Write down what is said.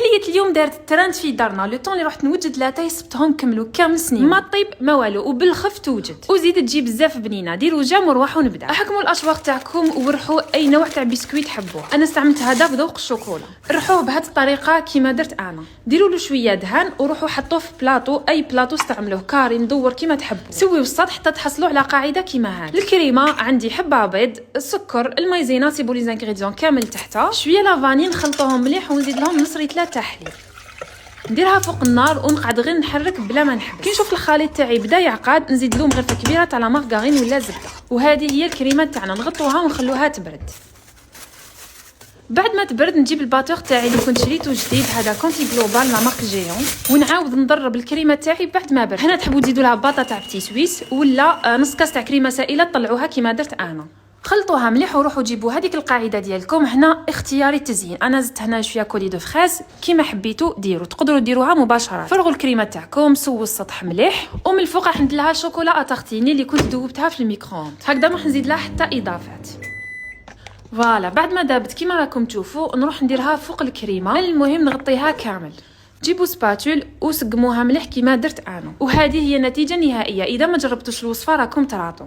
تحليه اليوم دارت ترند في دارنا. لو طون اللي رحت نوجد لاتاي صبتهم كملوا كامل سنين، ما طيب ما والو، وبالخف توجد وزيد تجي بزاف بنينه. ديروا جام وروحوا نبدا. احكموا الاشواق تاعكم وروحوا اي نوع تاع بسكويت تحبوه. انا استعملت هذا بذوق الشوكولا. روحوه بهذه الطريقه كيما درت انا. ديروا له شويه دهان وروحوا حطوه في بلاطو، اي بلاطو استعملوه كاري مدور كيما تحبوا. سويوا السطح حتى تحصلوا على قاعده كيما هذه. الكريمه عندي حبه بيض، السكر، المايزينا، سيبوا لي زانغريديون كامل تحتها، شويه لافاني نخلطوهم مليح ونزيد لهم نص ريتله تاع حليب. نديرها فوق النار ونقعد غير نحرك بلا ما نحبس. كي نشوف الخليط تاعي بدا يعقد نزيد له مغرفه كبيره تاع لا مارغرين ولا زبده. وهذه هي الكريمه تاعنا، نغطوها ونخلوها تبرد. بعد ما تبرد نجيب الباتور تاعي اللي كنت شريته جديد، هذا كونتي جلوبال لا مارك جيون، ونعاود نضرب الكريمه تاعي بعد ما برد. هنا تحبوا تزيدوا لها باطا تاع بتي سويس ولا نص كاس تاع كريمه سائله تطلعوها كيما درت انا. خلطوها مليح وروحوا جيبوا هذيك القاعده ديالكم. هنا اختياري التزيين، انا زدت هنا شويه كولي دو فريز كيما حبيتوا ديروا، تقدروا ديروها مباشره. فرغوا الكريمه تاعكم، سووا السطح مليح، ومن الفوق راح ندير لها شوكولا اتارتيني اللي كنت ذوبتها في الميكرووند. هكذا راح نزيد لها حتى اضافات. فوالا بعد ما دابت كيما راكم تشوفوا نروح نديرها فوق الكريمه. المهم نغطيها كامل. جيبوا سباتول وسقموها مليح كيما درت انا. وهذه هي النتيجه النهائيه. اذا ما جربتوش الوصفه راكم تراطوا.